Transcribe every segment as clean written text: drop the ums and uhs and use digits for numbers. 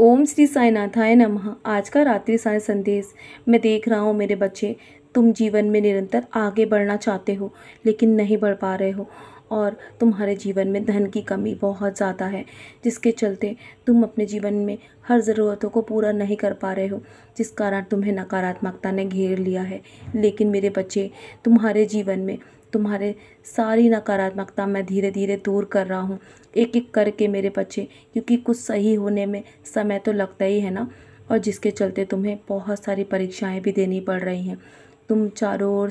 ओम श्री साईनाथाय नमः। आज का रात्रि साय संदेश। मैं देख रहा हूँ मेरे बच्चे, तुम जीवन में निरंतर आगे बढ़ना चाहते हो लेकिन नहीं बढ़ पा रहे हो और तुम्हारे जीवन में धन की कमी बहुत ज़्यादा है, जिसके चलते तुम अपने जीवन में हर ज़रूरतों को पूरा नहीं कर पा रहे हो, जिस कारण तुम्हें नकारात्मकता ने घेर लिया है। लेकिन मेरे बच्चे, तुम्हारे जीवन में तुम्हारे सारी नकारात्मकता मैं धीरे धीरे दूर कर रहा हूँ, एक एक करके मेरे बच्चे, क्योंकि कुछ सही होने में समय तो लगता ही है ना। और जिसके चलते तुम्हें बहुत सारी परीक्षाएं भी देनी पड़ रही हैं। तुम चारों ओर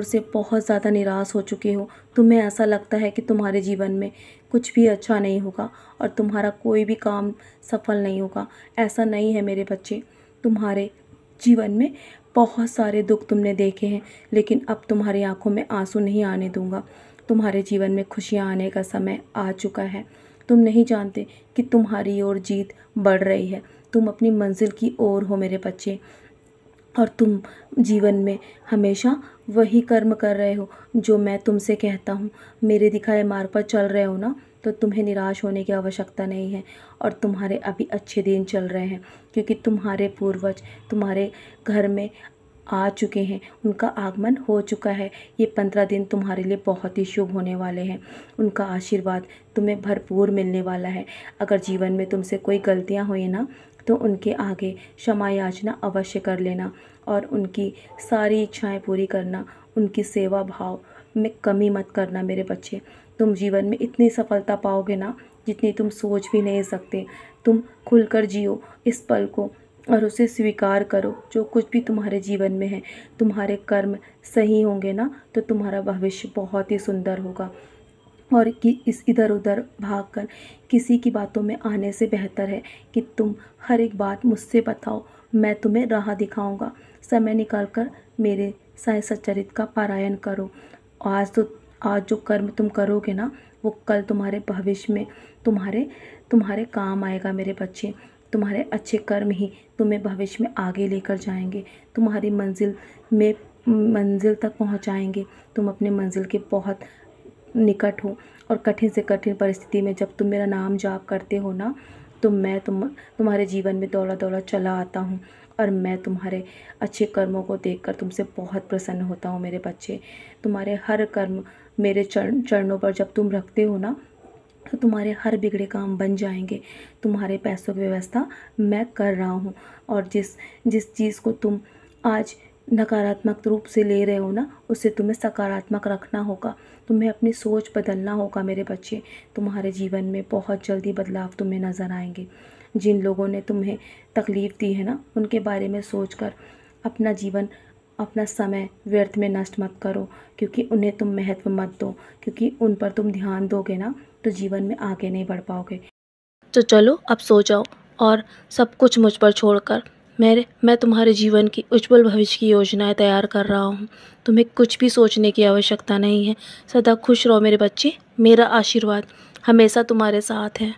से बहुत ज़्यादा निराश हो चुके हो। तुम्हें ऐसा लगता है कि तुम्हारे जीवन में कुछ भी अच्छा नहीं होगा और तुम्हारा कोई भी काम सफल नहीं होगा। ऐसा नहीं है मेरे बच्चे। तुम्हारे जीवन में बहुत सारे दुख तुमने देखे हैं, लेकिन अब तुम्हारी आंखों में आंसू नहीं आने दूंगा। तुम्हारे जीवन में खुशियां आने का समय आ चुका है। तुम नहीं जानते कि तुम्हारी ओर जीत बढ़ रही है। तुम अपनी मंजिल की ओर हो मेरे बच्चे, और तुम जीवन में हमेशा वही कर्म कर रहे हो जो मैं तुमसे कहता हूँ। मेरे दिखाए मार्ग पर चल रहे हो ना, तो तुम्हें निराश होने की आवश्यकता नहीं है। और तुम्हारे अभी अच्छे दिन चल रहे हैं, क्योंकि तुम्हारे पूर्वज तुम्हारे घर में आ चुके हैं, उनका आगमन हो चुका है। ये 15 दिन तुम्हारे लिए बहुत ही शुभ होने वाले हैं। उनका आशीर्वाद तुम्हें भरपूर मिलने वाला है। अगर जीवन में तुमसे कोई गलतियाँ हुई ना, तो उनके आगे क्षमा याचना अवश्य कर लेना और उनकी सारी इच्छाएं पूरी करना। उनकी सेवा भाव में कमी मत करना मेरे बच्चे। तुम जीवन में इतनी सफलता पाओगे ना, जितनी तुम सोच भी नहीं सकते। तुम खुलकर जियो इस पल को और उसे स्वीकार करो। जो कुछ भी तुम्हारे जीवन में है, तुम्हारे कर्म सही होंगे ना, तो तुम्हारा भविष्य बहुत ही सुंदर होगा। और कि इस इधर उधर भागकर किसी की बातों में आने से बेहतर है कि तुम हर एक बात मुझसे बताओ, मैं तुम्हें राह दिखाऊंगा। समय निकालकर मेरे साय सच्चरित का पारायण करो। आज जो कर्म तुम करोगे ना, वो कल तुम्हारे भविष्य में तुम्हारे काम आएगा मेरे बच्चे। तुम्हारे अच्छे कर्म ही तुम्हें भविष्य में आगे लेकर जाएंगे, तुम्हारी मंजिल तक पहुंचाएंगे। तुम अपने मंजिल के बहुत निकट हो, और कठिन से कठिन परिस्थिति में जब तुम मेरा नाम जाप करते हो ना, तो मैं तुम्हारे जीवन में दौड़ा दौड़ा चला आता हूँ। और मैं तुम्हारे अच्छे कर्मों को देखकर तुमसे बहुत प्रसन्न होता हूँ मेरे बच्चे। तुम्हारे हर कर्म मेरे चरणों पर जब तुम रखते हो ना, तो तुम्हारे हर बिगड़े काम बन जाएंगे। तुम्हारे पैसों की व्यवस्था मैं कर रहा हूँ। और जिस चीज़ को तुम आज नकारात्मक रूप से ले रहे हो ना, उसे तुम्हें सकारात्मक रखना होगा। तुम्हें अपनी सोच बदलना होगा मेरे बच्चे। तुम्हारे जीवन में बहुत जल्दी बदलाव तुम्हें नज़र आएंगे। जिन लोगों ने तुम्हें तकलीफ़ दी है ना, उनके बारे में सोचकर अपना जीवन, अपना समय व्यर्थ में नष्ट मत करो, क्योंकि उन्हें तुम महत्व मत दो। क्योंकि उन पर तुम ध्यान दोगे ना, तो जीवन में आगे नहीं बढ़ पाओगे। तो चलो अब सो जाओ और सब कुछ मुझ पर छोड़कर मैं तुम्हारे जीवन की उज्जवल भविष्य की योजनाएं तैयार कर रहा हूँ। तुम्हें कुछ भी सोचने की आवश्यकता नहीं है। सदा खुश रहो मेरे बच्चे। मेरा आशीर्वाद हमेशा तुम्हारे साथ है।